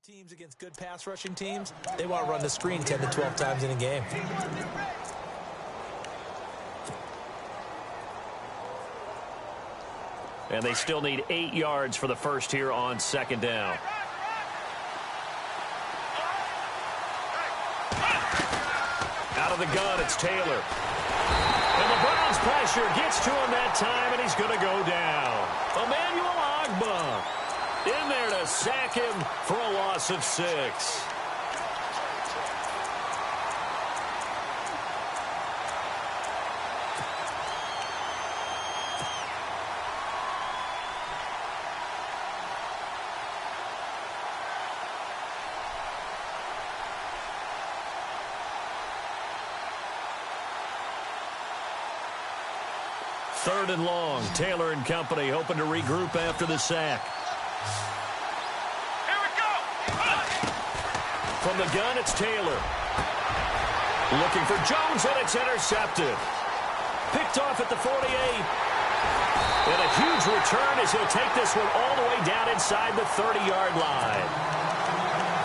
Teams against good pass rushing teams, they want to run the screen 10 to 12 times in a game. And they still need 8 yards for the first here on second down. Out of the gun, it's Taylor. And the Browns pressure gets to him that time, and he's going to go down. Emmanuel Ogbah in there to sack him for a loss of 6. Third and long. Taylor and company hoping to regroup after the sack. Here we go. From the gun, it's Taylor. Looking for Jones, and it's intercepted. Picked off at the 48. And a huge return as he'll take this one all the way down inside the 30-yard line.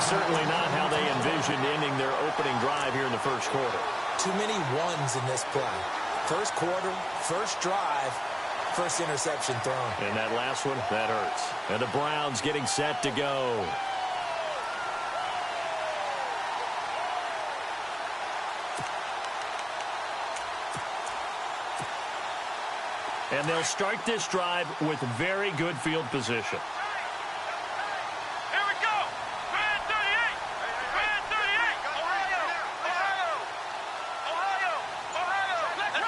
Certainly not how they envisioned ending their opening drive here in the first quarter. Too many ones in this play. First quarter, first drive, first interception thrown. And that last one, that hurts. And the Browns getting set to go. And they'll start this drive with very good field position. Here we go. Brand 38. Brand 38. Ohio. Ohio. Ohio. Ohio. Let's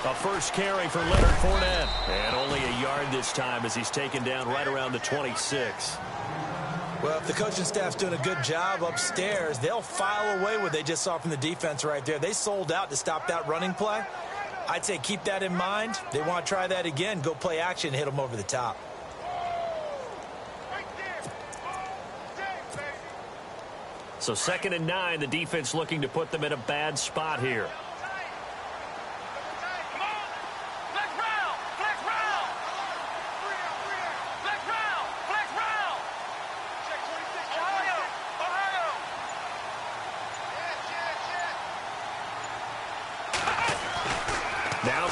go. A first carry for Leonard Fournette. And only a yard this time as he's taken down right around the 26. Well, if the coaching staff's doing a good job upstairs, they'll file away what they just saw from the defense right there. They sold out to stop that running play. I'd say keep that in mind. They want to try that again. Go play action, hit them over the top. So 2nd and 9, the defense looking to put them in a bad spot here.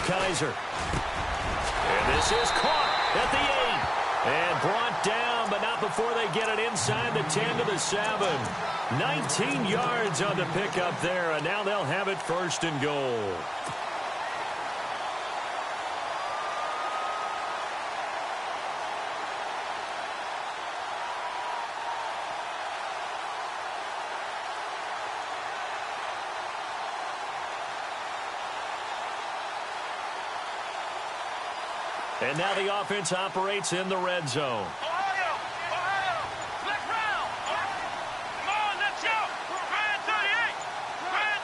Kaiser. And this is caught at the 8. And brought down, but not before they get it inside the 10 to the 7. 19 yards on the pickup there, and now they'll have it 1st and goal. And now the offense operates in the red zone. Ohio! Ohio! Flex round! Come on, let's go! Brand 38! Brand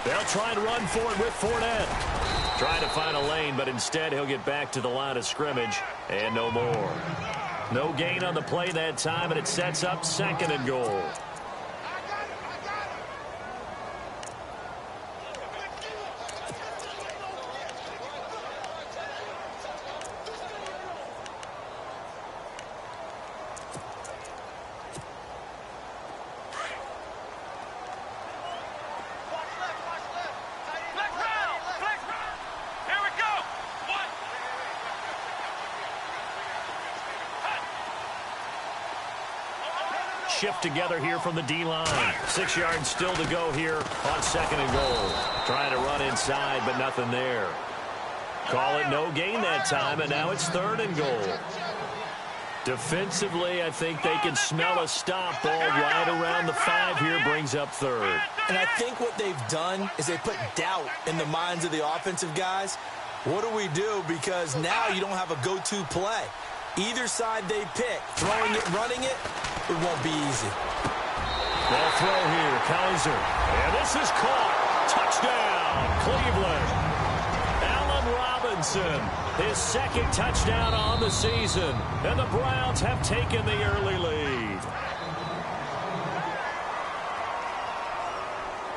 38! They'll try and run for it with Fournette. Trying to find a lane, but instead he'll get back to the line of scrimmage. And no more. No gain on the play that time, and it sets up 2nd and goal. Shift together here from the D-line. 6 yards still to go here on 2nd and goal. Trying to run inside, but nothing there. Call it no gain that time, and now it's 3rd and goal. Defensively, I think they can smell a stop ball right around the 5 here, brings up 3rd. And I think what they've done is they put doubt in the minds of the offensive guys. What do we do? Because now you don't have a go-to play. Either side they pick, throwing it, running it, it won't be easy. Ball throw here, Kaiser. And this is caught. Touchdown, Cleveland. Allen Robinson, his 2nd touchdown on the season. And the Browns have taken the early lead.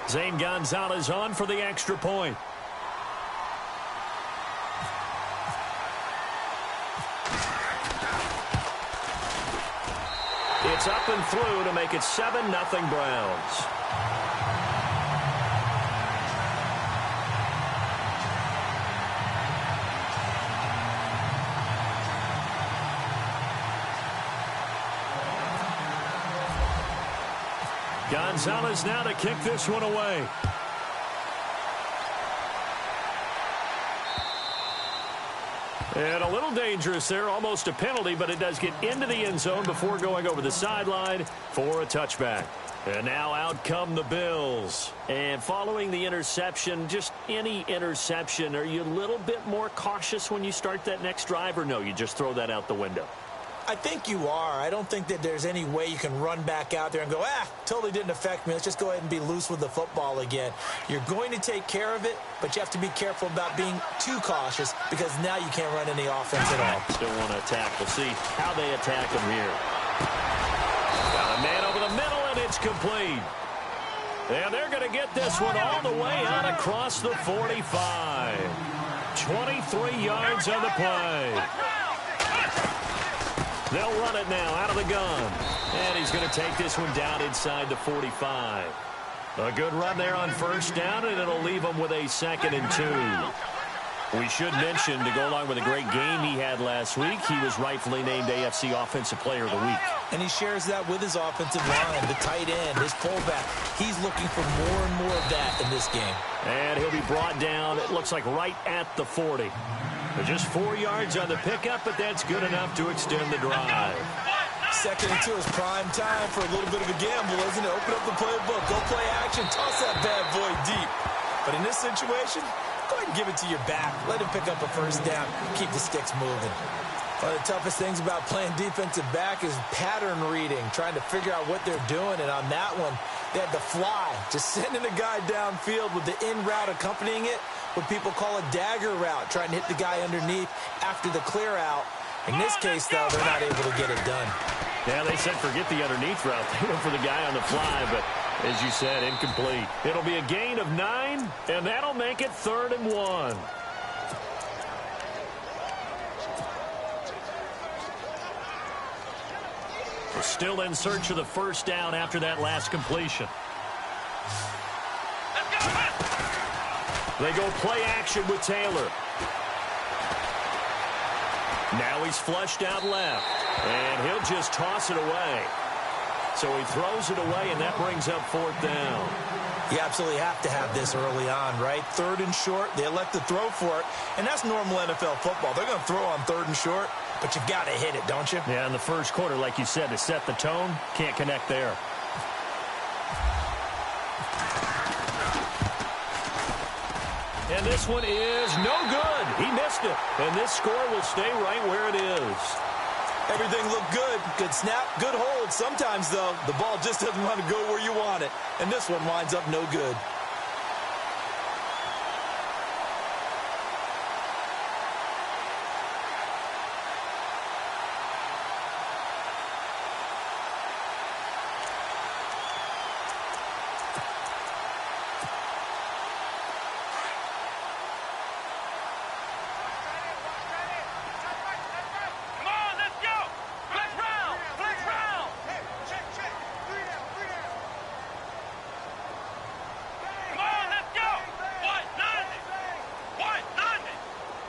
Zane Gonzalez on for the extra point. It's up and through to make it 7-0 Browns. Gonzalez now to kick this one away. And a little dangerous there, almost a penalty, but it does get into the end zone before going over the sideline for a touchback. And now out come the Bills. And following the interception, just any interception, are you a little bit more cautious when you start that next drive, or no, you just throw that out the window? I think you are. I don't think that there's any way you can run back out there and go, totally didn't affect me. Let's just go ahead and be loose with the football again. You're going to take care of it, but you have to be careful about being too cautious because now you can't run any offense at all. Still want to attack. We'll see how they attack him here. Got a man over the middle, and it's complete. And they're going to get this one all the way out across the 45. 23 yards on the play. They'll run it now out of the gun. And he's going to take this one down inside the 45. A good run there on first down, and it'll leave him with a 2nd and 2. We should mention, to go along with a great game he had last week, he was rightfully named AFC Offensive Player of the Week. And he shares that with his offensive line, the tight end, his fullback. He's looking for more and more of that in this game. And he'll be brought down, it looks like, right at the 40. Just 4 yards on the pickup, but that's good enough to extend the drive. 2nd and 2 is prime time for a little bit of a gamble, isn't it? Open up the playbook, go play action, toss that bad boy deep. But in this situation, go ahead and give it to your back. Let him pick up a first down, keep the sticks moving. One of the toughest things about playing defensive back is pattern reading, trying to figure out what they're doing. And on that one, they had the fly, just sending a guy downfield with the in route accompanying it, what people call a dagger route, trying to hit the guy underneath after the clear out. In this case, though, they're not able to get it done. Yeah, they said forget the underneath route. They went for the guy on the fly, but as you said, incomplete. It'll be a gain of 9, and that'll make it 3rd and 1. We're still in search of the first down after that last completion. They go play action with Taylor. Now he's flushed out left, and he'll just toss it away. So he throws it away, and that brings up 4th down. You absolutely have to have this early on, right? 3rd and short, they elect to throw for it, and that's normal NFL football. They're going to throw on 3rd and short, but you've got to hit it, don't you? Yeah, in the first quarter, like you said, to set the tone, can't connect there. And this one is no good. He missed it. And this score will stay right where it is. Everything looked good. Good snap, good hold. Sometimes, though, the ball just doesn't want to go where you want it. And this one winds up no good.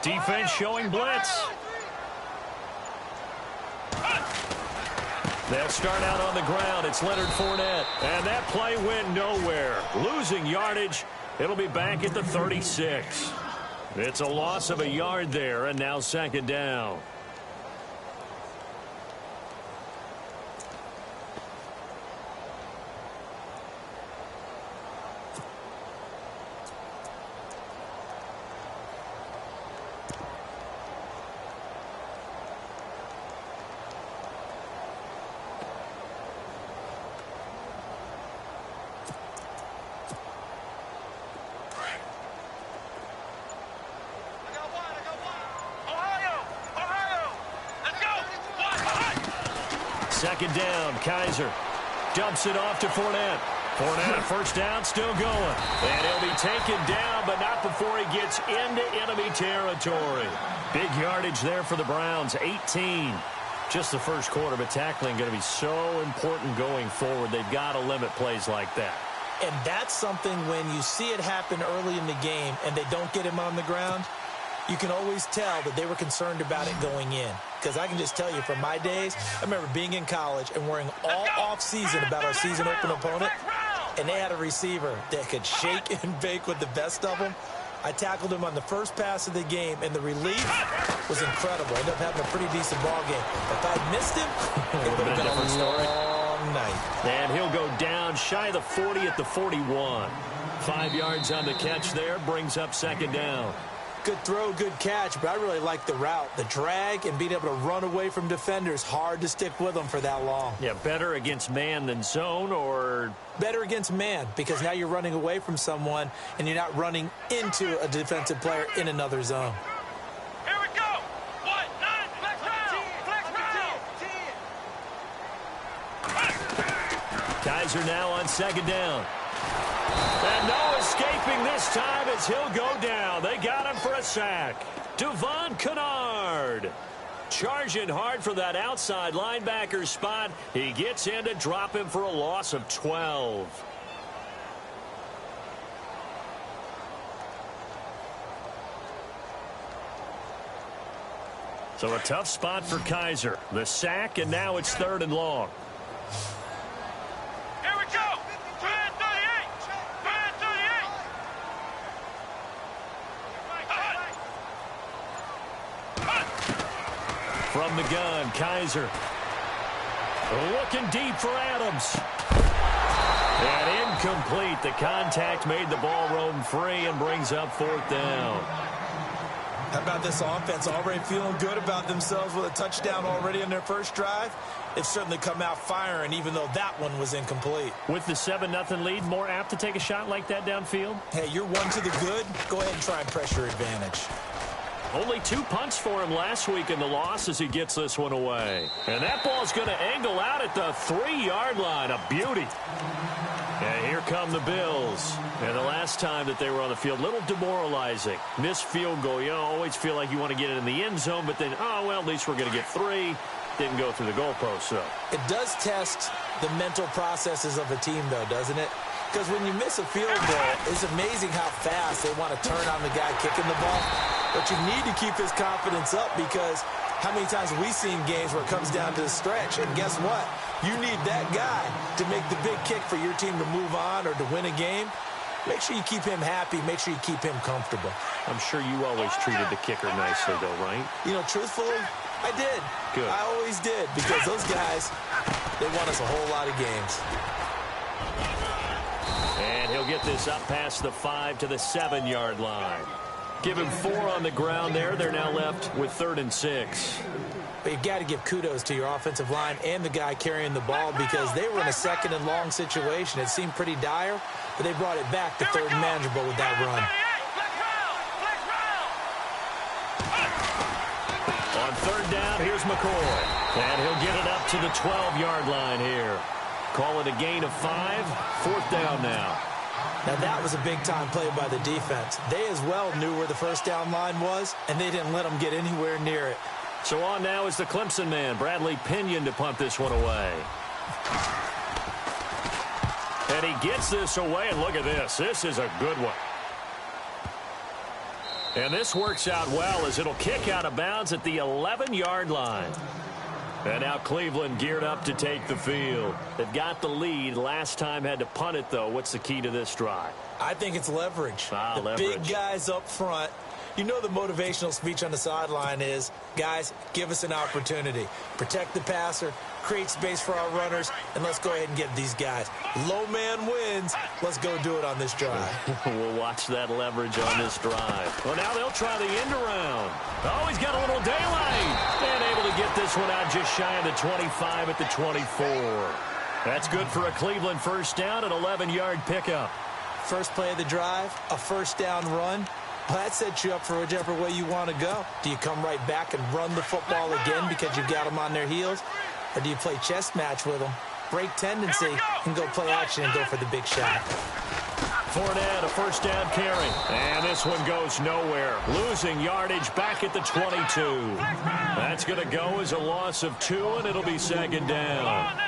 Defense showing blitz. They'll start out on the ground. It's Leonard Fournette. And that play went nowhere. Losing yardage. It'll be back at the 36. It's a loss of a yard there, and now 2nd down. Second down, Kaiser dumps it off to Fournette. Fournette, first down, still going. And he'll be taken down, but not before he gets into enemy territory. Big yardage there for the Browns, 18. Just the first quarter, but tackling going to be so important going forward. They've got to limit plays like that. And that's something when you see it happen early in the game and they don't get him on the ground, you can always tell that they were concerned about it going in. Because I can just tell you from my days, I remember being in college and worrying all off-season about our season-open opponent, and they had a receiver that could shake and bake with the best of them. I tackled him on the first pass of the game, and the relief was incredible. I ended up having a pretty decent ball game. But if I'd missed him, it would have been a long night. And he'll go down shy of the 40 at the 41. 5 yards on the catch there, brings up second down. Good throw, good catch, but I really like the route. The drag and being able to run away from defenders, hard to stick with them for that long. Yeah, better against man than zone, or? Better against man, because now you're running away from someone and you're not running into a defensive player in another zone. Here we go. 1, 9, flex round. Kaiser now on second down. And no escaping this time as he'll go down. They got him for a sack. Devon Kennard charging hard for that outside linebacker spot. He gets in to drop him for a loss of 12. So a tough spot for Kaiser. The sack, and now it's 3rd and long. Here we go. 38. 38. From the gun, Kaiser. Looking deep for Adams. And incomplete. The contact made the ball roam free and brings up 4th down. How about this offense? Already feeling good about themselves with a touchdown already in their first drive. They've certainly come out firing, even though that one was incomplete. With the 7-0 lead, more apt to take a shot like that downfield? Hey, you're one to the good. Go ahead and try and pressure advantage. Only 2 punts for him last week in the loss as he gets this one away. And that ball's going to angle out at the 3-yard line. A beauty. And here come the Bills. And the last time that they were on the field, little demoralizing. Missed field goal. You always feel like you want to get it in the end zone, but then, oh, well, at least we're going to get 3. Didn't go through the goalpost, so. It does test the mental processes of a team, though, doesn't it? Because when you miss a field goal, it's amazing how fast they want to turn on the guy kicking the ball. But you need to keep his confidence up, because how many times have we seen games where it comes down to the stretch, and guess what? You need that guy to make the big kick for your team to move on or to win a game. Make sure you keep him happy. Make sure you keep him comfortable. I'm sure you always treated the kicker nicely, though, right? You know, truthfully, I did. Good. I always did, because those guys, they won us a whole lot of games. And he'll get this up past the 5 to the 7-yard line. Give him 4 on the ground there. They're now left with 3rd and 6. But you've got to give kudos to your offensive line and the guy carrying the ball, because they were in a 2nd and long situation. It seemed pretty dire, but they brought it back to 3rd and manageable with that run. On 3rd down, here's McCoy. And he'll get it up to the 12-yard line here. Call it a gain of 5. 4th down now. Now, that was a big-time play by the defense. They as well knew where the first down line was, and they didn't let them get anywhere near it. So on now is the Clemson man, Bradley Pinion, to punt this one away. And he gets this away, and look at this. This is a good one. And this works out well as it'll kick out of bounds at the 11-yard line. And now Cleveland geared up to take the field. They've got the lead. Last time had to punt it, though. What's the key to this drive? I think it's leverage. Leverage. Big guys up front. You know the motivational speech on the sideline is, guys, give us an opportunity. Protect the passer, create space for our runners, and let's go ahead and get these guys. Low man wins. Let's go do it on this drive. We'll watch that leverage on this drive. Well, now they'll try the end around. Oh, he's got a little daylight. And able to get this one out just shy of the 25 at the 24. That's good for a Cleveland first down, an 11-yard pickup. First play of the drive, a first down run. Well, that sets you up for whichever way you want to go. Do you come right back and run the football again because you've got them on their heels? Or do you play chess match with them, break tendency, and go play action and go for the big shot? Fournette, a first down carry. And this one goes nowhere. Losing yardage back at the 22. That's going to go as a loss of 2, and it'll be second down.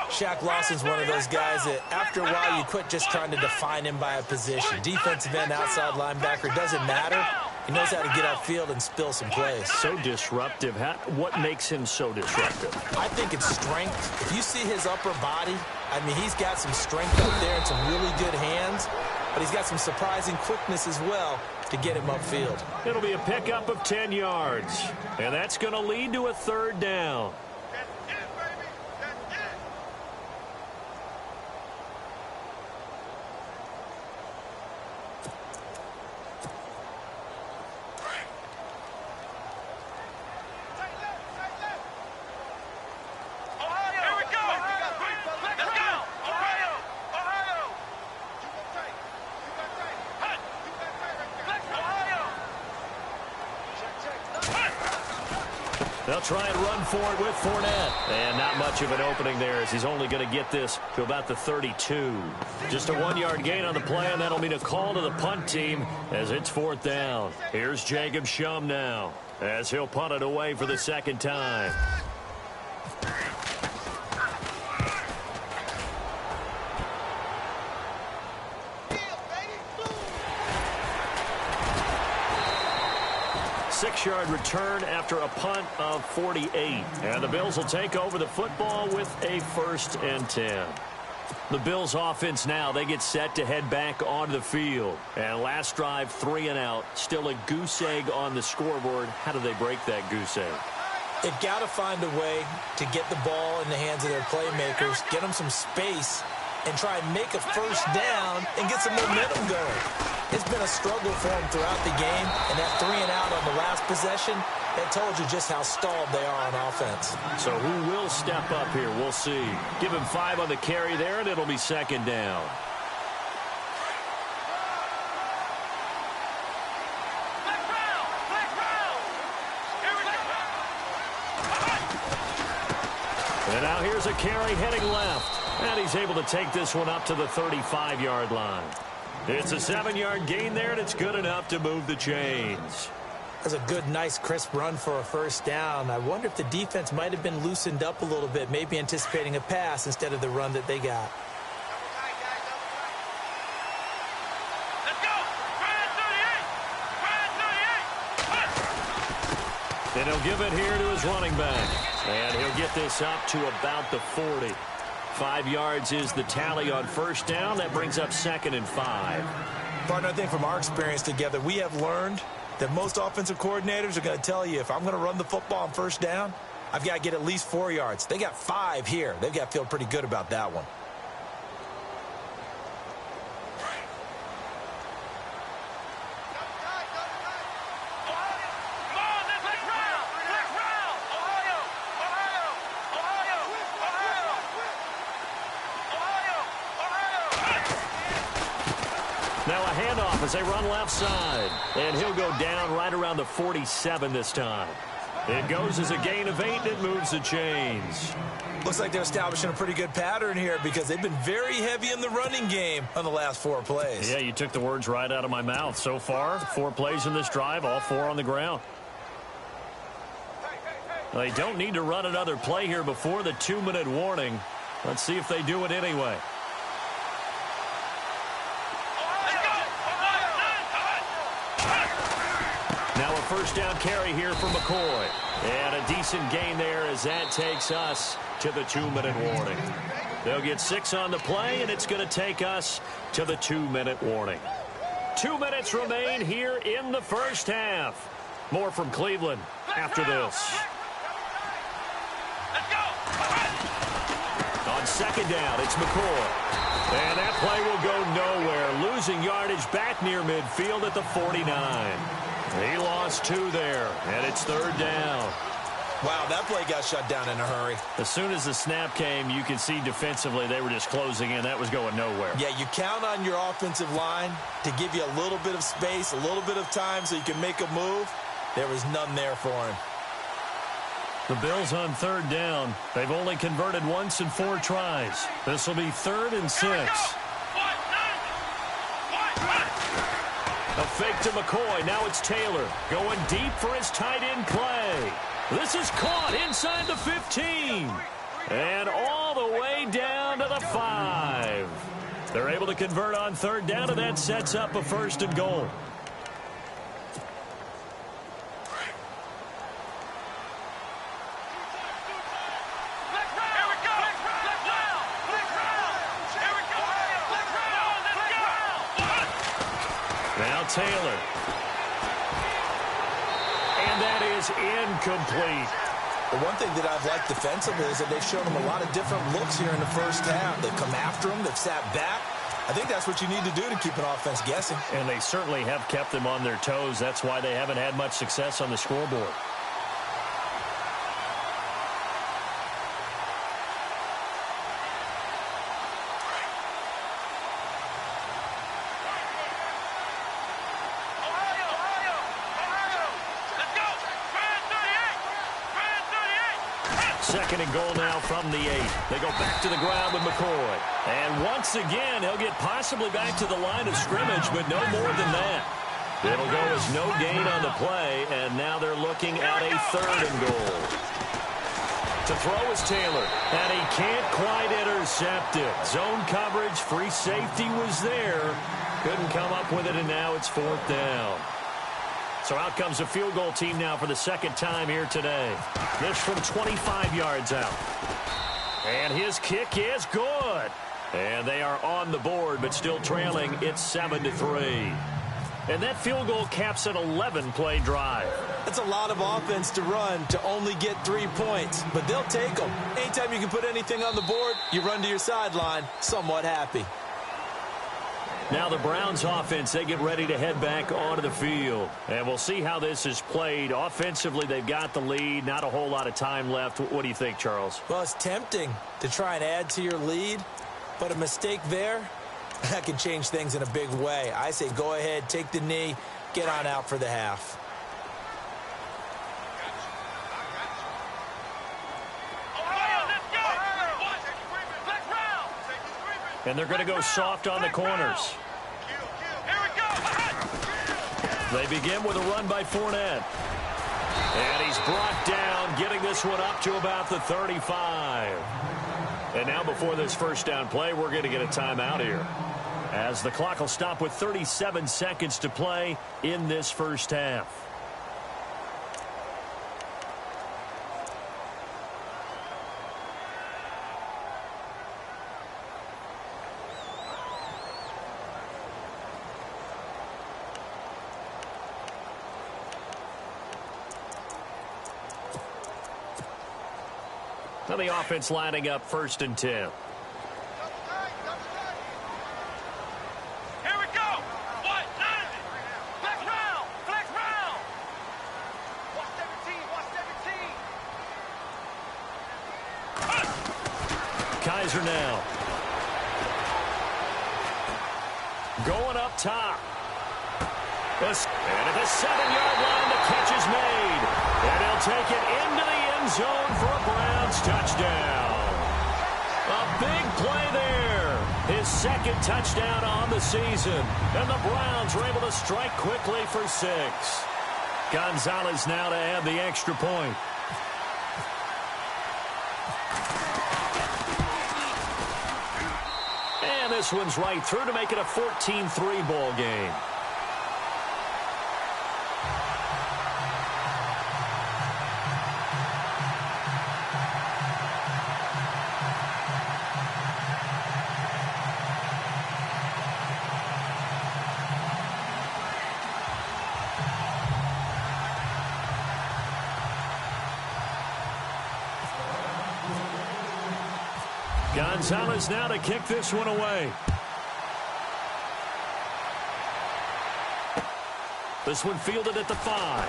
Shaq Lawson's one of those guys that after a while you quit just trying to define him by a position. Defensive end, outside linebacker, doesn't matter. He knows how to get upfield and spill some plays. So disruptive. What makes him so disruptive? I think it's strength. If you see his upper body, I mean, he's got some strength up there and some really good hands, but he's got some surprising quickness as well to get him upfield. It'll be a pickup of 10 yards, and that's going to lead to a third down. They'll try and run for it with Fournette. And not much of an opening there as he's only going to get this to about the 32. Just a 1-yard gain on the play, and that'll mean a call to the punt team as it's fourth down. Here's Jacob Shum now as he'll punt it away for the second time. Six-yard return after a punt of 48. And the Bills will take over the football with a 1st and 10. The Bills offense now, they get set to head back onto the field. And last drive, 3 and out. Still a goose egg on the scoreboard. How do they break that goose egg? They've got to find a way to get the ball in the hands of their playmakers, get them some space, and try and make a first down and get some momentum going. It's been a struggle for them throughout the game, and that 3 and out on the last possession, that told you just how stalled they are on offense. So who will step up here? We'll see. Give him 5 on the carry there, and it'll be second down. And now here's a carry heading left. And he's able to take this one up to the 35-yard line. It's a 7-yard gain there, and it's good enough to move the chains. That's a good, nice, crisp run for a first down. I wonder if the defense might have been loosened up a little bit, maybe anticipating a pass instead of the run that they got. Let's go! Red 38! Red 38! And he'll give it here to his running back. And he'll get this up to about the 40. 5 yards is the tally on first down. That brings up 2nd and 5. Partner, I think from our experience together, we have learned that most offensive coordinators are going to tell you, if I'm going to run the football on first down, I've got to get at least 4 yards. They got 5 here. They've got to feel pretty good about that one. Now a handoff as they run left side. And he'll go down right around the 47 this time. It goes as a gain of 8, and it moves the chains. Looks like they're establishing a pretty good pattern here because they've been very heavy in the running game on the last 4 plays. Yeah, you took the words right out of my mouth. So far, 4 plays in this drive, all 4 on the ground. They don't need to run another play here before the 2-minute warning. Let's see if they do it anyway. Now a first down carry here for McCoy. And a decent gain there as that takes us to the 2-minute warning. They'll get 6 on the play, and it's going to take us to the 2-minute warning. 2 minutes remain here in the first half. More from Cleveland after this. On second down, it's McCoy. And that play will go nowhere. Losing yardage back near midfield at the 49. He lost 2 there, and it's third down. Wow, that play got shut down in a hurry. As soon as the snap came, you can see defensively they were just closing in. That was going nowhere. Yeah, you count on your offensive line to give you a little bit of space, a little bit of time so you can make a move. There was none there for him. The Bills on third down. They've only converted once in 4 tries. This will be 3rd and 6. A fake to McCoy. Now it's Taylor going deep for his tight end play. This is caught inside the 15. And all the way down to the 5. They're able to convert on third down, and that sets up a 1st and goal. Now Taylor. And that is incomplete. The one thing that I've liked defensively is that they've shown them a lot of different looks here in the first half. They've come after them. They've sat back. I think that's what you need to do to keep an offense guessing. And they certainly have kept them on their toes. That's why they haven't had much success on the scoreboard. Second and goal now from the 8. They go back to the ground with McCoy. And once again, he'll get possibly back to the line of scrimmage, but no more than that. It'll go as no gain on the play, and now they're looking at a 3rd and goal. To throw is Taylor, and he can't quite intercept it. Zone coverage, free safety was there. Couldn't come up with it, and now it's 4th down. So out comes a field goal team now for the 2nd time here today. This from 25 yards out. And his kick is good. And they are on the board, but still trailing. It's 7-3. And that field goal caps an 11-play drive. That's a lot of offense to run to only get 3 points, but they'll take them. Anytime you can put anything on the board, you run to your sideline somewhat happy. Now the Browns offense, they get ready to head back onto the field. And we'll see how this is played. Offensively, they've got the lead. Not a whole lot of time left. What do you think, Charles? Well, it's tempting to try and add to your lead, but a mistake there, that can change things in a big way. I say go ahead, take the knee, get on out for the half. And they're going to go soft on the corners. They begin with a run by Fournette. And he's brought down, getting this one up to about the 35. And now before this 1st down play, we're going to get a timeout here, as the clock will stop with 37 seconds to play in this 1st half. Now the offense lining up 1st and 10. Here we go. What? Flex round. Flex round. Watch 17. Watch 17. Kaiser now. Going up top. And at the 7-yard line, the catch is made. And he'll take it into the end zone for a Browns touchdown. A big play there. His 2nd touchdown on the season. And the Browns were able to strike quickly for 6. Gonzalez now to add the extra point. And this one's right through to make it a 14-3 ball game. Gonzalez now to kick this one away. This one fielded at the 5.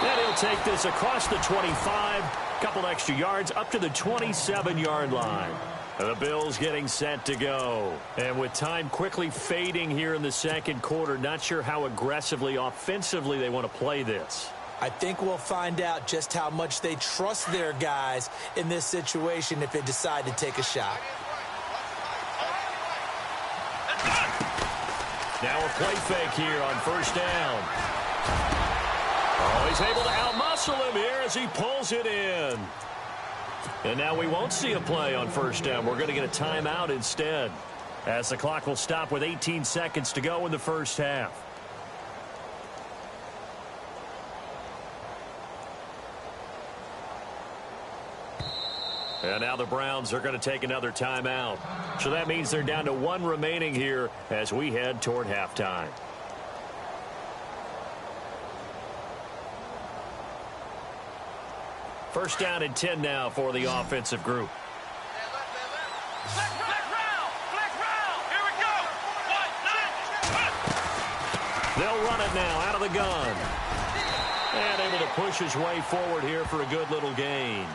And he'll take this across the 25. Couple extra yards up to the 27-yard line. And the Bills getting set to go. And with time quickly fading here in the 2nd quarter, not sure how aggressively, offensively they want to play this. I think we'll find out just how much they trust their guys in this situation if they decide to take a shot. Now a play fake here on first down. Oh, he's able to outmuscle him here as he pulls it in. And now we won't see a play on first down. We're going to get a timeout instead, as the clock will stop with 18 seconds to go in the first half. And now the Browns are going to take another timeout. So that means they're down to one remaining here as we head toward halftime. First down and 10 now for the offensive group. They'll run it now out of the gun. And able to push his way forward here for a good little gain.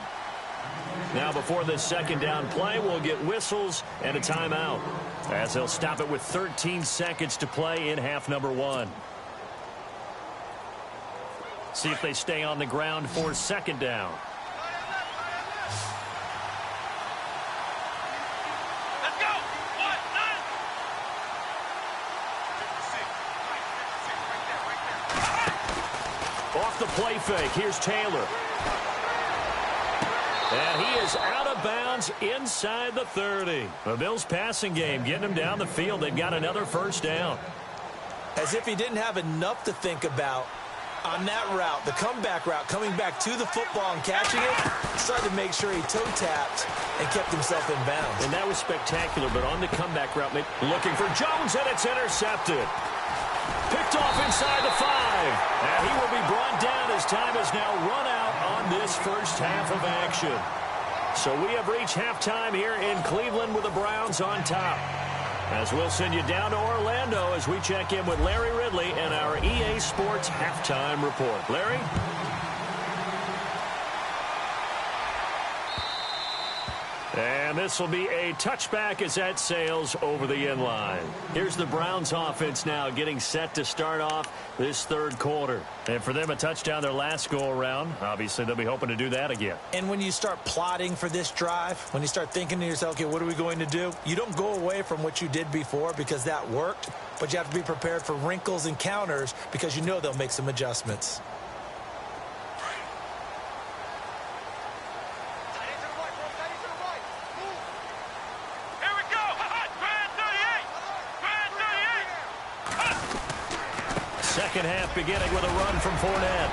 Now before this second down play, we'll get whistles and a timeout, as they'll stop it with 13 seconds to play in half number one. See if they stay on the ground for second down. Let's go. Off the play fake, here's Taylor. And he is out of bounds inside the 30. The Bills' passing game getting him down the field. They've got another first down. As if he didn't have enough to think about on that route, the comeback route, coming back to the football and catching it, decided to make sure he toe-tapped and kept himself in bounds. And that was spectacular, but on the comeback route, looking for Jones, and it's intercepted. Picked off inside the 5. And he will be brought down as time has now run out on this first half of action. So we have reached halftime here in Cleveland with the Browns on top. As we'll send you down to Orlando as we check in with Larry Ridley and our EA Sports Halftime Report. Larry? And this will be a touchback as that sails over the inline. Here's the Browns offense now getting set to start off this third quarter. And for them, a touchdown their last go-around. Obviously, they'll be hoping to do that again. And when you start plotting for this drive, when you start thinking to yourself, okay, what are we going to do? You don't go away from what you did before because that worked, but you have to be prepared for wrinkles and counters because you know they'll make some adjustments. Second half beginning with a run from Fournette.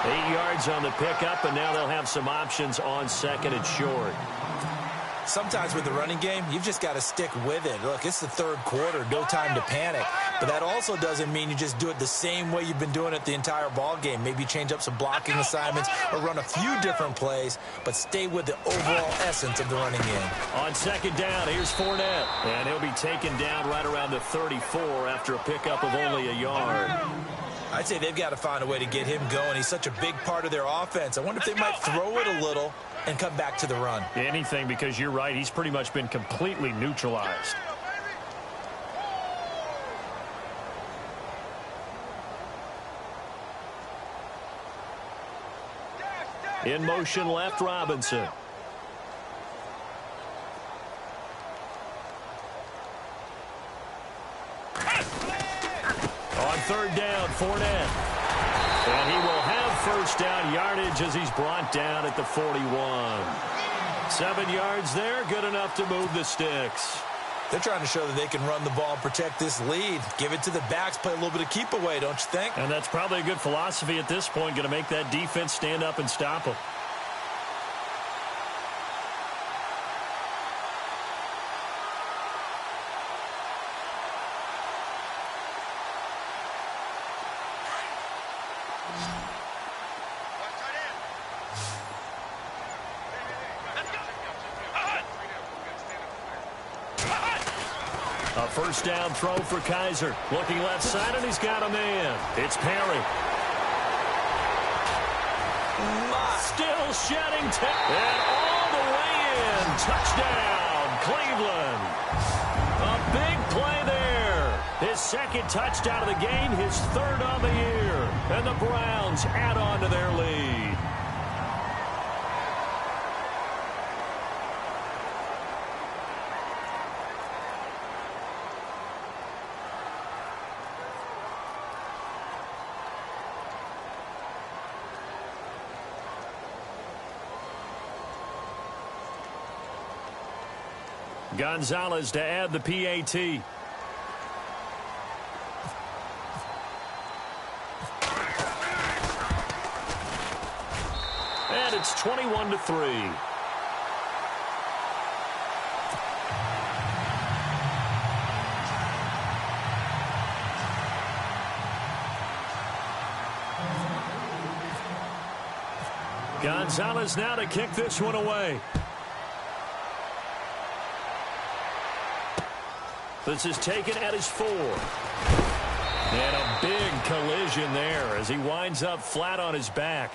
8 yards on the pickup, and now they'll have some options on second and short. Sometimes with the running game, you've just got to stick with it. Look, it's the third quarter, no time to panic. But that also doesn't mean you just do it the same way you've been doing it the entire ball game. Maybe change up some blocking assignments or run a few different plays, but stay with the overall essence of the running game. On second down, here's Fournette. And he'll be taken down right around the 34 after a pickup of only a yard. I'd say they've got to find a way to get him going. He's such a big part of their offense. I wonder if they might throw it a little and come back to the run. Anything, because you're right, he's pretty much been completely neutralized. In motion left, Robinson. On third down, Fournette. And he will have first down yardage as he's brought down at the 41. 7 yards there, good enough to move the sticks. They're trying to show that they can run the ball and protect this lead. Give it to the backs, play a little bit of keep away, don't you think? And that's probably a good philosophy at this point, going to make that defense stand up and stop them. A first down throw for Kaiser. Looking left side, and he's got a man. It's Perry. Still shedding. And all the way in. Touchdown, Cleveland. A big play there. His second touchdown of the game, his third on the year. And the Browns add on to their lead. Gonzalez to add the PAT. And it's 21-3. Gonzalez now to kick this one away. This is taken at his 4. And a big collision there as he winds up flat on his back.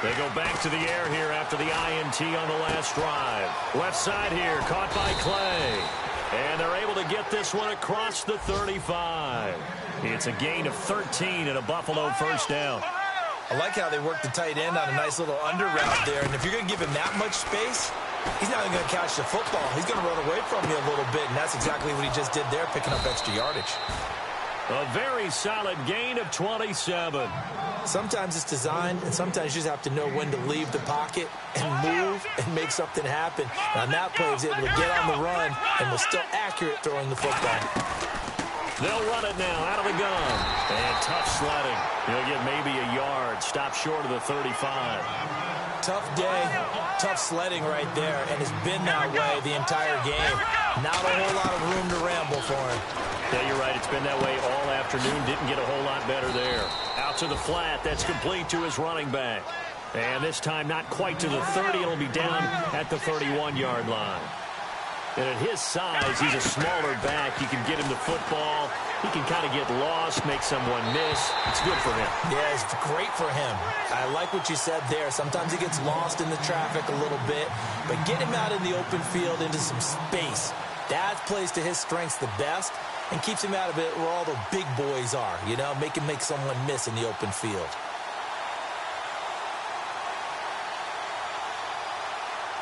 They go back to the air here after the INT on the last drive. Left side here, caught by Clay. And they're able to get this one across the 35. It's a gain of 13 and a Buffalo first down. I like how they work the tight end on a nice little under route there. And if you're going to give him that much space, he's not even going to catch the football. He's going to run away from you a little bit, and that's exactly what he just did there, picking up extra yardage. A very solid gain of 27. Sometimes it's designed, and sometimes you just have to know when to leave the pocket and move and make something happen. And on that play, he was able to get on the run and was still accurate throwing the football. They'll run it now out of the gun. And tough sledding. He'll get maybe a yard. Stop short of the 35. Tough day, tough sledding right there, and it's been that way the entire game. Not a whole lot of room to ramble for him. Yeah, you're right. It's been that way all afternoon. Didn't get a whole lot better there. Out to the flat. That's complete to his running back. And this time not quite to the 30. It'll be down at the 31-yard line. And at his size, he's a smaller back. You can get him the football. He can kind of get lost, make someone miss. It's good for him. Yeah, it's great for him. I like what you said there. Sometimes he gets lost in the traffic a little bit, but get him out in the open field into some space. That plays to his strengths the best and keeps him out of it where all the big boys are, you know, make him make someone miss in the open field.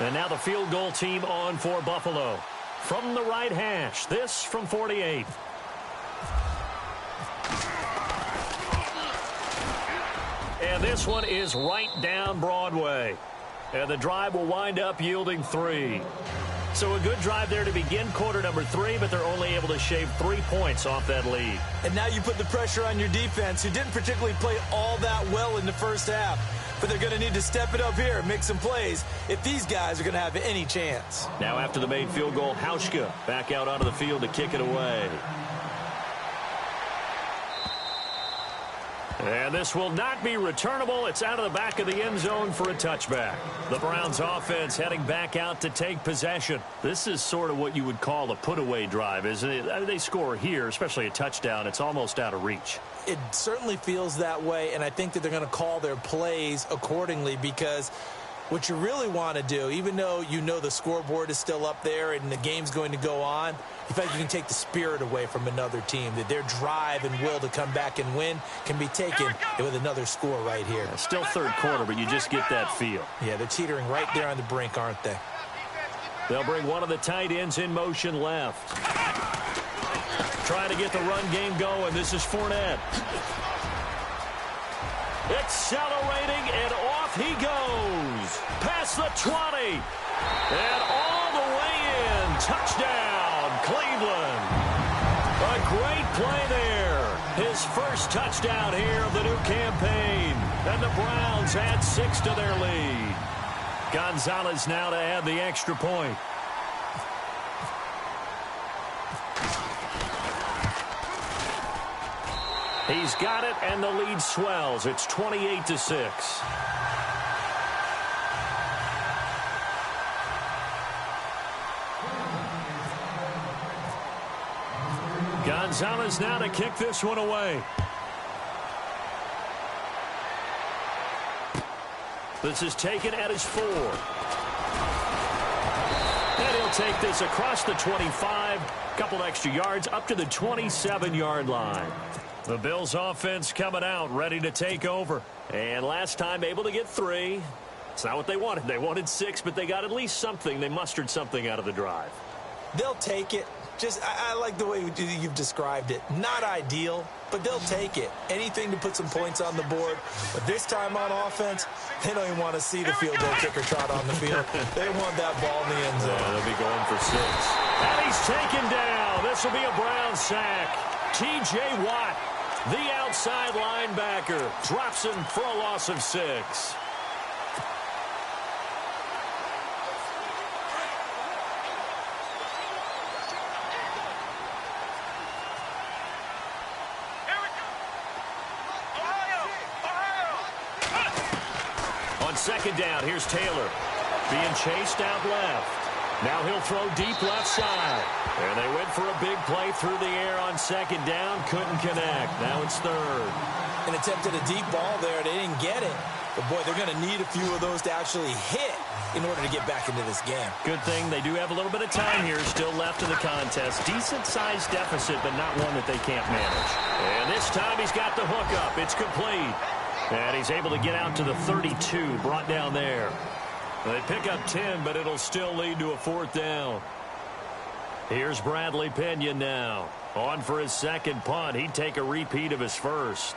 And now the field goal team on for Buffalo. From the right hash, this from 48. And this one is right down Broadway. And the drive will wind up yielding 3. So a good drive there to begin quarter number 3, but they're only able to shave 3 points off that lead. And now you put the pressure on your defense, who didn't particularly play all that well in the first half. But they're going to need to step it up here and make some plays if these guys are going to have any chance. Now after the made field goal, Hauschka back out onto the field to kick it away. And this will not be returnable. It's out of the back of the end zone for a touchback. The Browns offense heading back out to take possession. This is sort of what you would call a put-away drive, isn't it? They score here, especially a touchdown. It's almost out of reach. It certainly feels that way, and I think that they're going to call their plays accordingly, because what you really want to do, even though you know the scoreboard is still up there and the game's going to go on, you feel like you can take the spirit away from another team, that their drive and will to come back and win can be taken with another score right here. Still third quarter, but you just get that feel. Yeah, they're teetering right there on the brink, aren't they? They'll bring one of the tight ends in motion left. Trying to get the run game going. This is Fournette. Accelerating, and off he goes. Past the 20. And all the way in. Touchdown, Cleveland. A great play there. His first touchdown here of the new campaign. And the Browns add 6 to their lead. Gonzalez now to add the extra point. He's got it, and the lead swells. It's 28-6. Gonzalez now to kick this one away. This is taken at his 4. And he'll take this across the 25. Couple extra yards up to the 27-yard line. The Bills offense coming out, ready to take over. And last time able to get 3. It's not what they wanted. They wanted 6, but they got at least something. They mustered something out of the drive. They'll take it. I like the way you've described it. Not ideal, but they'll take it. Anything to put some points on the board. But this time on offense, they don't even want to see the field goal kicker trot on the field. They want that ball in the end zone. Yeah, they'll be going for 6. And he's taken down. This will be a Brown sack. T.J. Watt, the outside linebacker, drops him for a loss of 6. Second down, here's Taylor. Being chased out left. Now he'll throw deep left side. And they went for a big play through the air on second down. Couldn't connect. Now it's third. And attempted a deep ball there. They didn't get it. But, boy, they're going to need a few of those to actually hit in order to get back into this game. Good thing they do have a little bit of time here still left in the contest. Decent-sized deficit, but not one that they can't manage. And this time he's got the hook up. It's complete. And he's able to get out to the 32, brought down there. They pick up 10, but it'll still lead to a 4th down. Here's Bradley Pinion now. On for his second punt. He'd take a repeat of his first.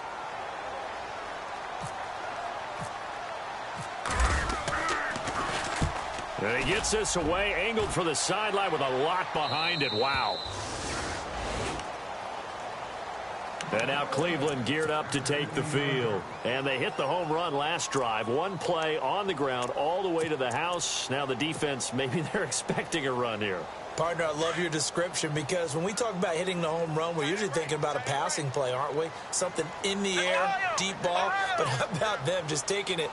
And he gets this away, angled for the sideline with a lot behind it. Wow. And now Cleveland geared up to take the field. And they hit the home run last drive. One play on the ground all the way to the house. Now the defense, maybe they're expecting a run here. Partner, I love your description because when we talk about hitting the home run, we're usually thinking about a passing play, aren't we? Something in the air, deep ball. But how about them just taking it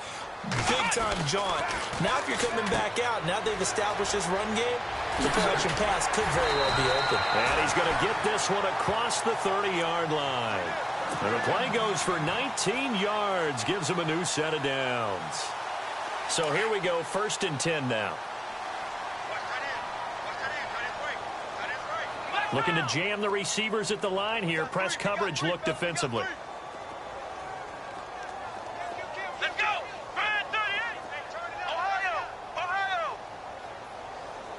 big-time jaunt? Now if you're coming back out, now they've established this run game, the collection pass could very well be open. And he's going to get this one across the 30-yard line. And the play goes for 19 yards, gives him a new set of downs. So here we go, 1st and 10 now. Looking to jam the receivers at the line here. Press coverage look defensively. Let's go! Brand 38! Ohio! Ohio!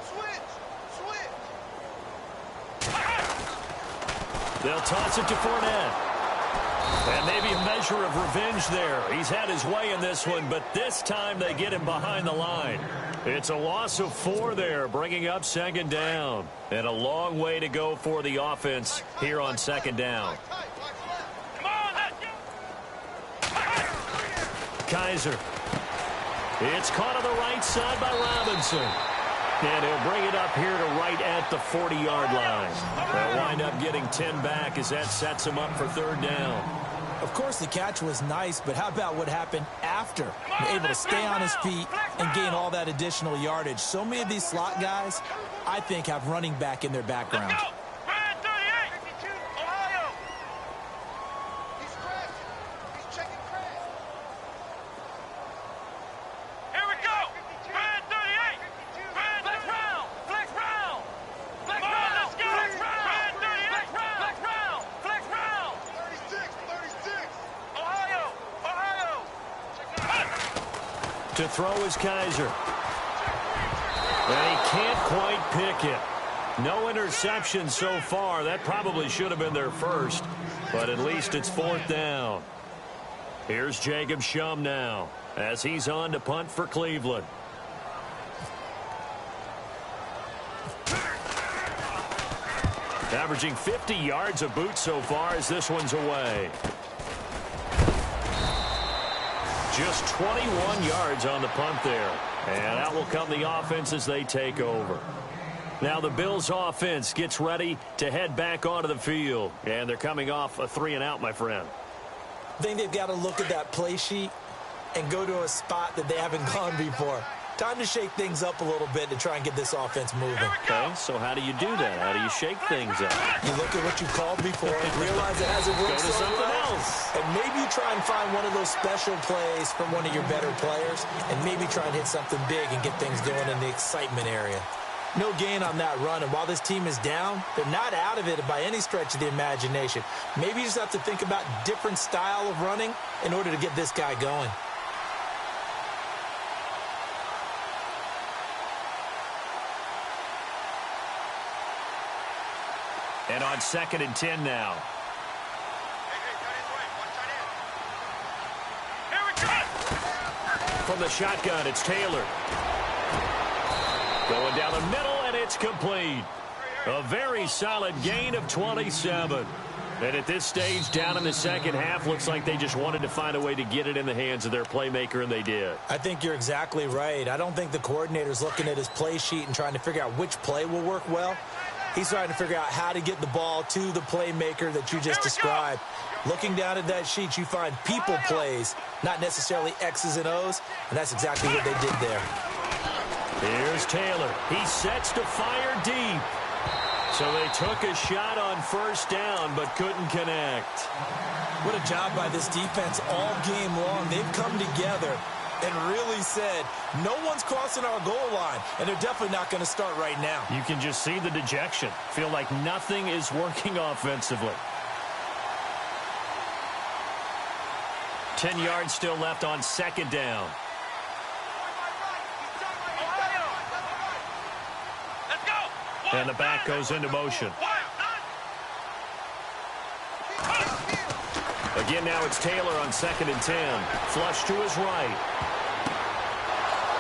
Switch! They'll toss it to Fournette. And maybe a measure of revenge there. He's had his way in this one, but this time they get him behind the line. It's a loss of 4 there, bringing up 2nd down. And a long way to go for the offense here on 2nd down. Come on, let's go! Kaiser. It's caught on the right side by Robinson. And he'll bring it up here to right at the 40-yard line. They'll wind up getting 10 back as that sets him up for 3rd down. Of course, the catch was nice, but how about what happened after? Able to stay on his feet and gain all that additional yardage. So many of these slot guys, I think, have running back in their background. Brand 38! Ohio! He's crashing. He's checking crash. Here we go! Brand 38! Flex round! Flex round! Flex round! Let's go! Flex round! Brand 38! Flex round! Flex round! 36! Ohio! Ohio! To throw is Kaiser. And he can't quite pick it. No interception so far. That probably should have been their first. But at least it's 4th down. Here's Jacob Shum now as he's on to punt for Cleveland. Averaging 50 yards a boot so far as this one's away. Just 21 yards on the punt there. And out will come the offense as they take over. Now the Bills offense gets ready to head back onto the field. And they're coming off a 3-and-out, my friend. I think they've got to look at that play sheet and go to a spot that they haven't gone before. Time to shake things up a little bit to try and get this offense moving. Okay, so how do you do that? How do you shake things up? You look at what you called before and realize it hasn't worked Go to so something well. else. And maybe you try and find one of those special plays from one of your better players and maybe try and hit something big and get things going in the excitement area. No gain on that run, and while this team is down, they're not out of it by any stretch of the imagination. Maybe you just have to think about different style of running in order to get this guy going. And on 2nd and 10 now. From the shotgun, it's Taylor. Going down the middle, and it's complete. A very solid gain of 27. And at this stage, down in the second half, looks like they just wanted to find a way to get it in the hands of their playmaker, and they did. I think you're exactly right. I don't think the coordinator's looking at his play sheet and trying to figure out which play will work well. He's trying to figure out how to get the ball to the playmaker that you just described. Looking down at that sheet, you find people plays, not necessarily X's and O's, and that's exactly what they did there. Here's Taylor. He sets to fire deep. So they took a shot on first down, but couldn't connect. What a job by this defense all game long. They've come together and really said, no one's crossing our goal line, and they're definitely not going to start right now. You can just see the dejection. Feel like nothing is working offensively. 10 yards still left on 2nd down. And the back goes into motion. Again, now it's Taylor on 2nd and 10. Flush to his right.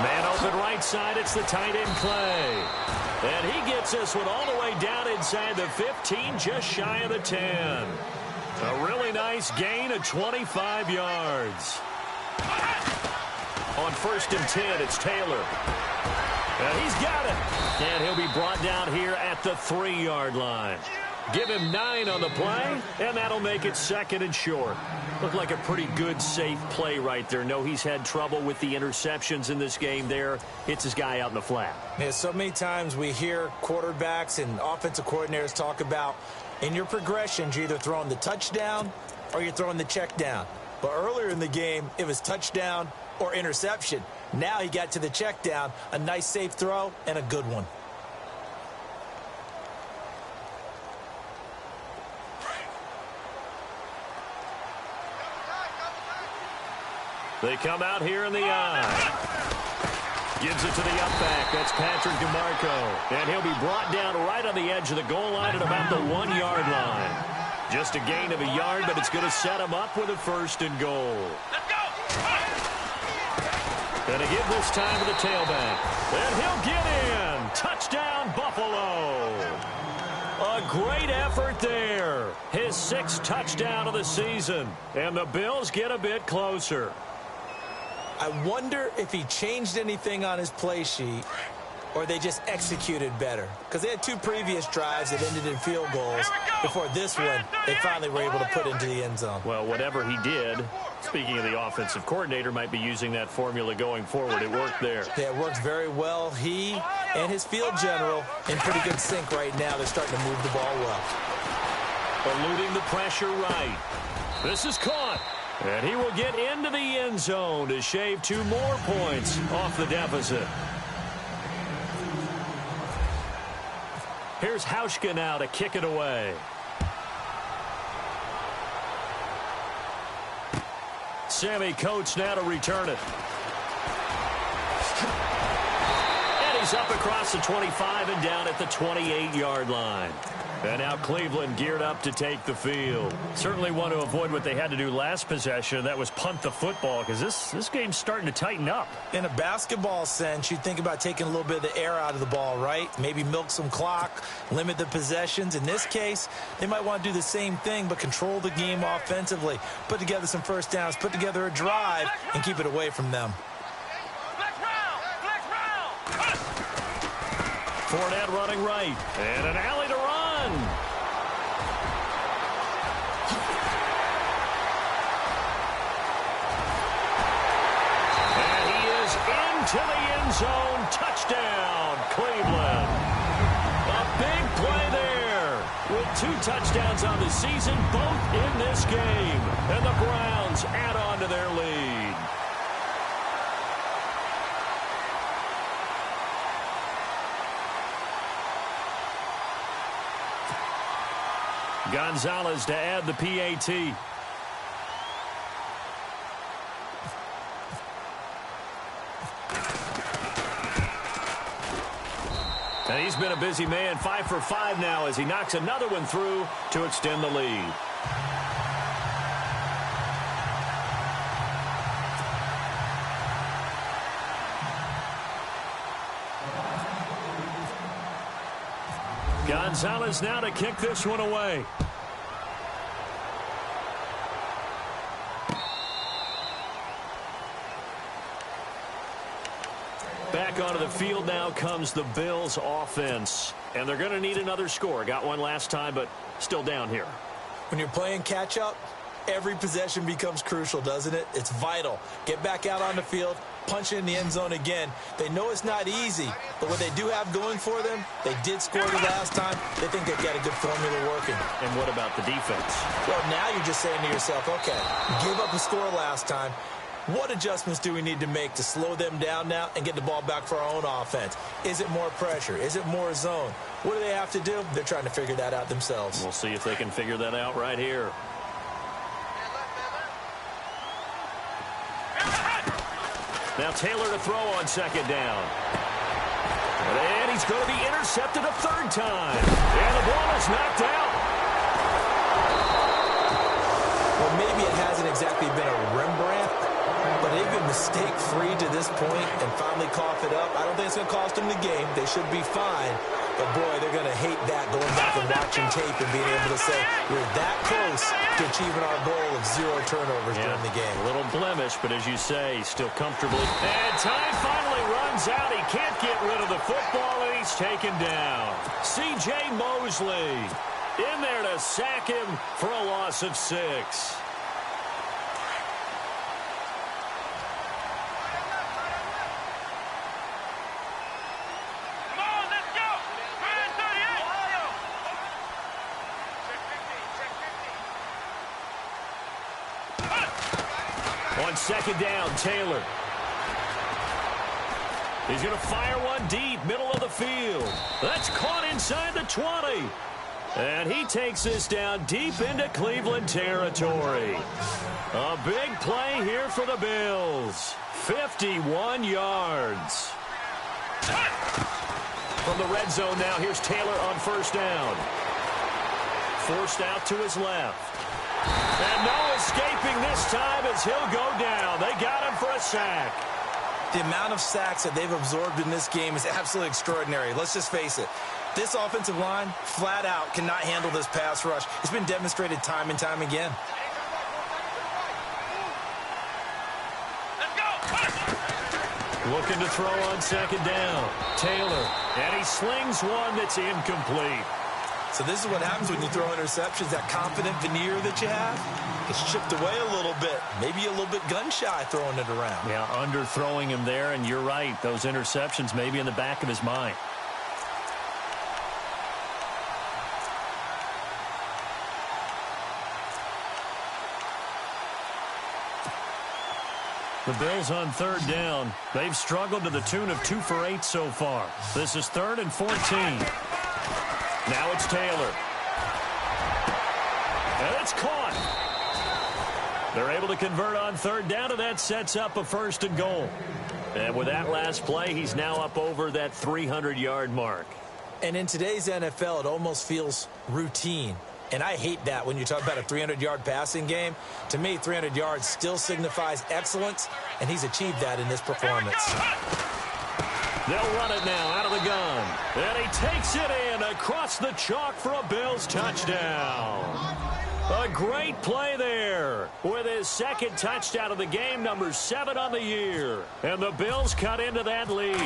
Man open right side, it's the tight end Clay. And he gets this one all the way down inside the 15, just shy of the 10. A really nice gain of 25 yards. On 1st and 10, it's Taylor. And he's got it. And he'll be brought down here at the 3-yard line. Give him 9 on the play, and that'll make it 2nd and short. Looked like a pretty good, safe play right there. No, he's had trouble with the interceptions in this game there. Hits his guy out in the flat. Yeah, so many times we hear quarterbacks and offensive coordinators talk about in your progressions, you're either throwing the touchdown or you're throwing the check down. But earlier in the game, it was touchdown or interception. Now he got to the check down, a nice safe throw, and a good one. They come out here in the eye. Gives it to the up back. That's Patrick DeMarco. And he'll be brought down right on the edge of the goal line at about the 1-yard line. Just a gain of a yard, but it's going to set him up with a 1st and goal. Let's go! Going to give this time to the tailback. And he'll get in. Touchdown, Buffalo. A great effort there. His 6th touchdown of the season. And the Bills get a bit closer. I wonder if he changed anything on his play sheet or they just executed better. Because they had 2 previous drives that ended in field goals. Before this one, they finally were able to put into the end zone. Well, whatever he did, speaking of the offensive coordinator, might be using that formula going forward. It worked there. Yeah, it worked very well. He and his field general in pretty good sync right now. They're starting to move the ball well. Eluding the pressure right. This is caught. And he will get into the end zone to shave 2 more points off the deficit. Here's Hauschka now to kick it away. Sammy Coates now to return it. And he's up across the 25 and down at the 28-yard line. And now Cleveland geared up to take the field. Certainly want to avoid what they had to do last possession. That was punt the football, because this game's starting to tighten up. In a basketball sense, you think about taking a little bit of the air out of the ball, right? Maybe milk some clock, limit the possessions. In this case, they might want to do the same thing, but control the game offensively. Put together some first downs, put together a drive, and keep it away from them. Fournette running right. And an alley to run. And he is into the end zone. Touchdown, Cleveland. A big play there. With 2 touchdowns on the season, both in this game. And the Browns add on to their lead. Gonzalez to add the PAT. And he's been a busy man, 5 for 5 now as he knocks another one through to extend the lead. Gonzalez now to kick this one away. Back onto the field now comes the Bills offense. And they're going to need another score. Got one last time, but still down here. When you're playing catch-up, every possession becomes crucial, doesn't it? It's vital. Get back out on the field, punch it in the end zone again. They know it's not easy, but what they do have going for them, they did score the last time. They think they've got a good formula working. And what about the defense? Well, now you're just saying to yourself, okay, give up a score last time. What adjustments do we need to make to slow them down now and get the ball back for our own offense? Is it more pressure? Is it more zone? What do they have to do? They're trying to figure that out themselves. We'll see if they can figure that out right here. Now Taylor to throw on second down. And he's going to be intercepted a third time. And the ball is knocked out. Well, maybe it hasn't exactly been a Rembrandt, but they've been mistake-free to this point and finally cough it up. I don't think it's going to cost them the game. They should be fine. But, boy, they're going to hate that, going back and watching tape and being able to say, we're that close to achieving our goal of 0 turnovers during the game. A little blemish, but as you say, still comfortably. And time finally runs out. He can't get rid of the football, and he's taken down. C.J. Mosley in there to sack him for a loss of 6. On second down, Taylor. He's going to fire one deep, middle of the field. That's caught inside the 20. And he takes this down deep into Cleveland territory. A big play here for the Bills. 51 yards. From the red zone now, here's Taylor on first down. Forced out to his left. And no escaping this time as he'll go down. They got him for a sack. The amount of sacks that they've absorbed in this game is absolutely extraordinary. Let's just face it. This offensive line, flat out, cannot handle this pass rush. It's been demonstrated time and time again. Looking to throw on second down. Taylor. And he slings one that's incomplete. So this is what happens when you throw interceptions. That confident veneer that you have gets chipped away a little bit. Maybe a little bit gun-shy throwing it around. Yeah, underthrowing him there, and you're right. Those interceptions may be in the back of his mind. The Bills on third down. They've struggled to the tune of 2 for 8 so far. This is 3rd and 14. Now it's Taylor. And it's caught. They're able to convert on third down, and that sets up a 1st and goal. And with that last play, he's now up over that 300-yard mark. And in today's NFL, it almost feels routine. And I hate that when you talk about a 300-yard passing game. To me, 300 yards still signifies excellence, and he's achieved that in this performance. They'll run it now out of the gun. And he takes it in across the chalk for a Bills touchdown. A great play there with his 2nd touchdown of the game, number 7 on the year. And the Bills cut into that lead.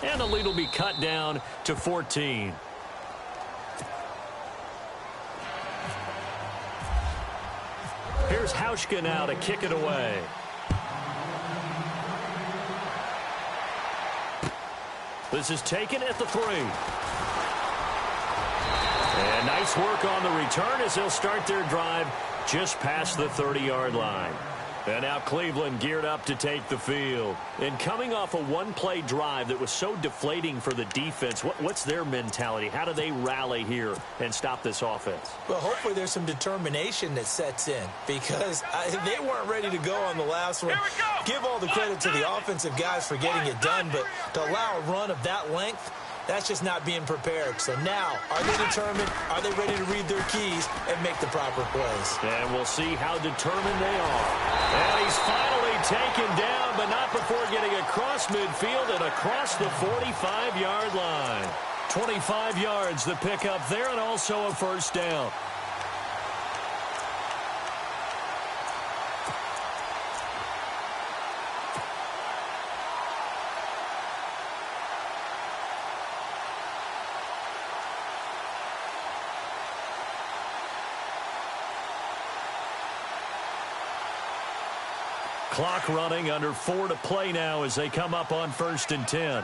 And the lead will be cut down to 14. Here's Hauschka now to kick it away. This is taken at the 3. And nice work on the return as they'll start their drive just past the 30-yard line. And now Cleveland geared up to take the field. And coming off a one-play drive that was so deflating for the defense, what's their mentality? How do they rally here and stop this offense? Well, hopefully there's some determination that sets in because they weren't ready to go on the last one. Give all the credit to the offensive guys for getting it done, but to allow a run of that length, that's just not being prepared. So now, are they determined? Are they ready to read their keys and make the proper plays? And we'll see how determined they are. And he's finally taken down, but not before getting across midfield and across the 45-yard line. 25 yards the pickup there, and also a first down. Clock running, under 4 to play now as they come up on 1st and 10.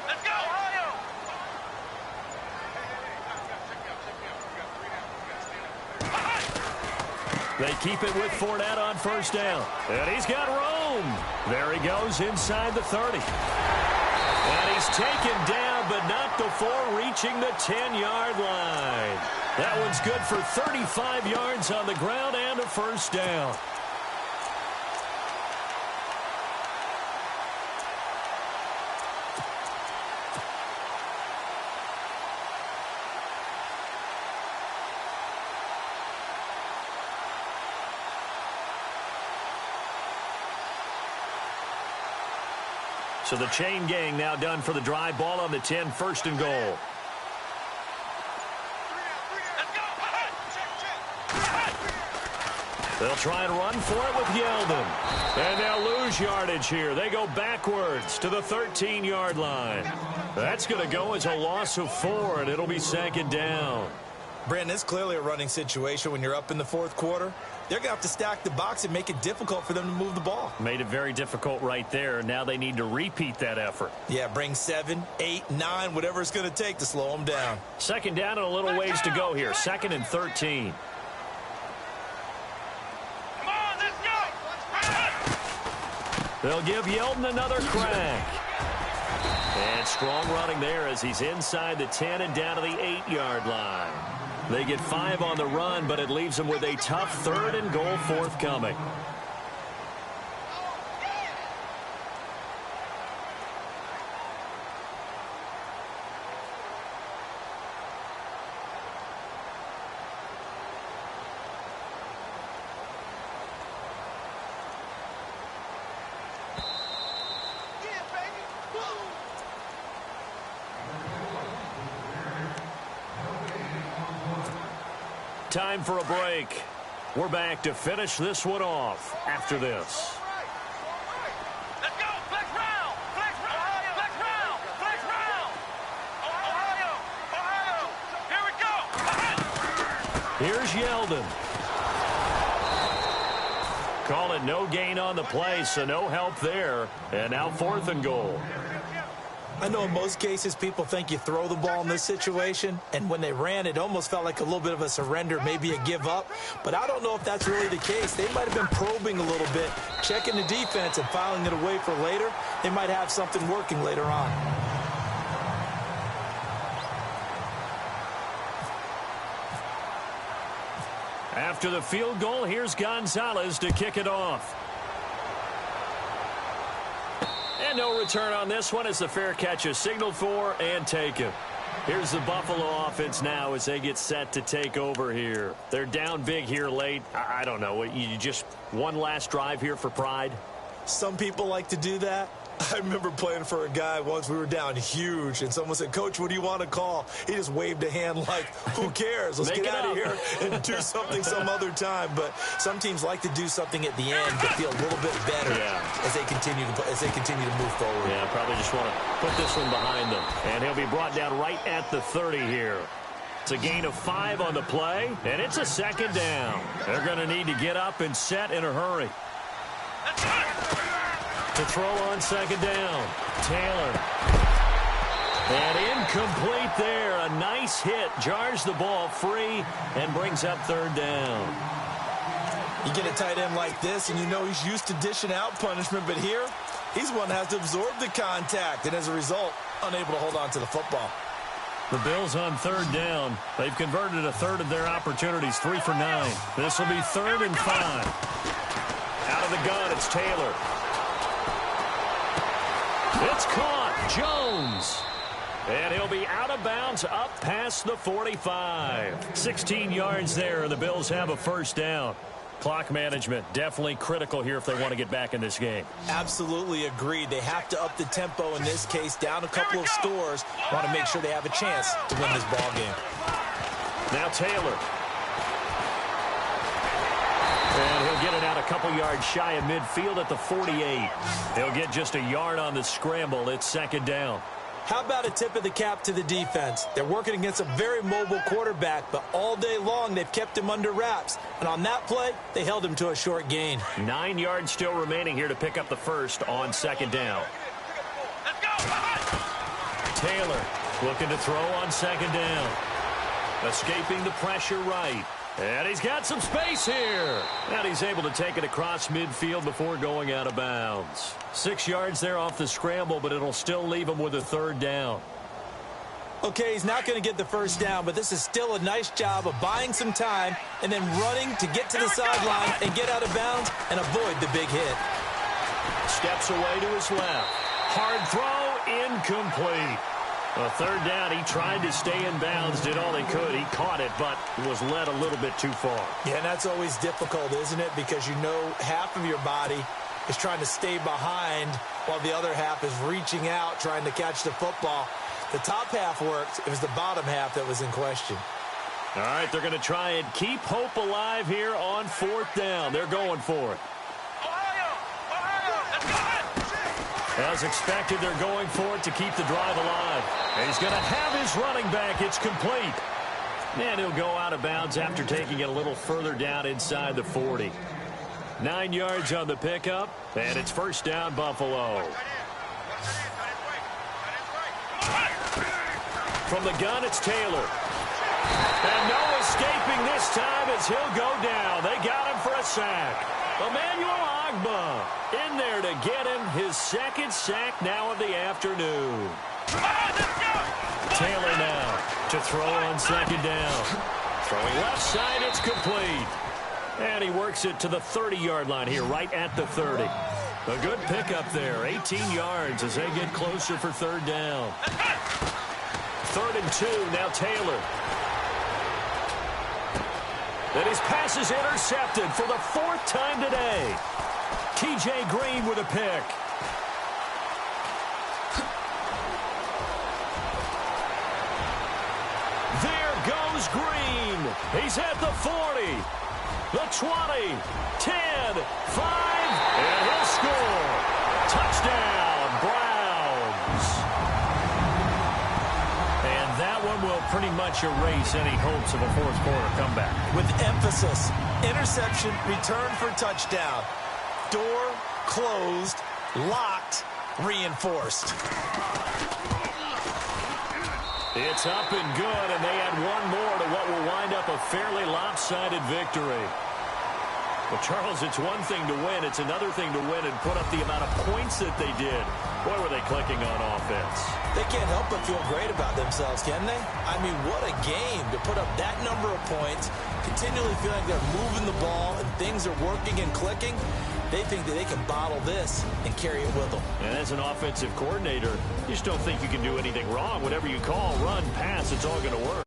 Let's go, Ohio! They keep it with Fournette on first down. And he's got room. There he goes inside the 30. And he's taken down, but not before reaching the 10-yard line. That one's good for 35 yards on the ground and a first down. So the chain gang now done for the drive. Ball on the 10, 1st and goal. They'll try and run for it with Yeldon. And they'll lose yardage here. They go backwards to the 13-yard line. That's going to go as a loss of 4, and it'll be 2nd down. Brandon, it's clearly a running situation when you're up in the 4th quarter. They're going to have to stack the box and make it difficult for them to move the ball. Made it very difficult right there. Now they need to repeat that effort. Yeah, bring 7, 8, 9, whatever it's going to take to slow them down. 2nd down and a little ways to go here. 2nd and 13. Come on, let's go! They'll give Yeldon another crack. And strong running there as he's inside the 10 and down to the 8-yard line. They get 5 on the run, but it leaves them with a tough 3rd and goal forthcoming. Time for a break. We're back to finish this one off after this. Let's go! Flex round! Flex round! Flex round! Flex round! Ohio! Ohio! Here we go! Here's Yeldon. Call it no gain on the play, so no help there. And now 4th and goal. I know in most cases people think you throw the ball in this situation, and when they ran, it almost felt like a little bit of a surrender, maybe a give up. But I don't know if that's really the case. They might have been probing a little bit, checking the defense and filing it away for later. They might have something working later on. After the field goal, here's Gonzalez to kick it off. And no return on this one as the fair catch is signaled for and taken. Here's the Buffalo offense now as they get set to take over here. They're down big here late. I don't know. You just one last drive here for pride? Some people like to do that. I remember playing for a guy once. We were down huge, and someone said, "Coach, what do you want to call?" He just waved a hand like, who cares? Let's get out of here and do something some other time. But some teams like to do something at the end to feel a little bit better as they continue to move forward. Yeah, probably just want to put this one behind them. And he'll be brought down right at the 30 here. It's a gain of 5 on the play, and it's a 2nd down. They're going to need to get up and set in a hurry. To throw on 2nd down, Taylor. And incomplete there. A nice hit. Jars the ball free and brings up 3rd down. You get a tight end like this, and you know he's used to dishing out punishment, but here, he's one that has to absorb the contact, and as a result, unable to hold on to the football. The Bills on third down. They've converted a third of their opportunities, 3 for 9. This will be 3rd and 5. Out of the gun, it's Taylor. It's caught. Jones. And he'll be out of bounds up past the 45. 16 yards there, and the Bills have a first down. Clock management definitely critical here if they want to get back in this game. Absolutely agreed. They have to up the tempo in this case, down a couple of scores. Want to make sure they have a chance to win this ball game. Now Taylor. And he'll get it out a couple yards shy of midfield at the 48. He'll get just a yard on the scramble. It's 2nd down. How about a tip of the cap to the defense? They're working against a very mobile quarterback, but all day long they've kept him under wraps. And on that play, they held him to a short gain. 9 yards still remaining here to pick up the first on 2nd down. Let's go. Taylor looking to throw on 2nd down. Escaping the pressure right. And he's got some space here. And he's able to take it across midfield before going out of bounds. 6 yards there off the scramble, but it'll still leave him with a 3rd down. Okay, he's not going to get the first down, but this is still a nice job of buying some time and then running to get to the sideline and get out of bounds and avoid the big hit. Steps away to his left. Hard throw, incomplete. A 3rd down, he tried to stay in bounds, did all he could. He caught it, but was led a little bit too far. Yeah, and that's always difficult, isn't it? Because you know half of your body is trying to stay behind while the other half is reaching out, trying to catch the football. The top half worked. It was the bottom half that was in question. All right, they're going to try and keep hope alive here on 4th down. They're going for it. Ohio, let's go. As expected, they're going for it to keep the drive alive. And he's going to have his running back. It's complete. And he'll go out of bounds after taking it a little further down inside the 40. 9 yards on the pickup, and it's 1st down, Buffalo. From the gun, it's Taylor. And no escaping this time as he'll go down. They got him for a sack. Emmanuel Ogbah in there to get him his 2nd sack now of the afternoon. Taylor now to throw on 2nd down. Throwing left side, it's complete. And he works it to the 30-yard line here, right at the 30. A good pickup there, 18 yards as they get closer for 3rd down. 3rd and 2, now Taylor. And his pass is intercepted for the 4th time today. T.J. Green with a pick. There goes Green. He's at the 40, the 20, 10, 5, and he'll score. Touchdown, Browns. And that one will pretty much erase any hopes of a 4th quarter comeback. With emphasis, interception, return for touchdown. Door closed, locked, reinforced. It's up and good, and they add one more to what will wind up a fairly lopsided victory. Well, Charles, it's one thing to win. It's another thing to win and put up the amount of points that they did. Boy, were they clicking on offense. They can't help but feel great about themselves, can they? I mean, what a game to put up that number of points, continually feeling like they're moving the ball and things are working and clicking. They think that they can bottle this and carry it with them. And as an offensive coordinator, you just don't think you can do anything wrong. Whatever you call, run, pass, it's all going to work.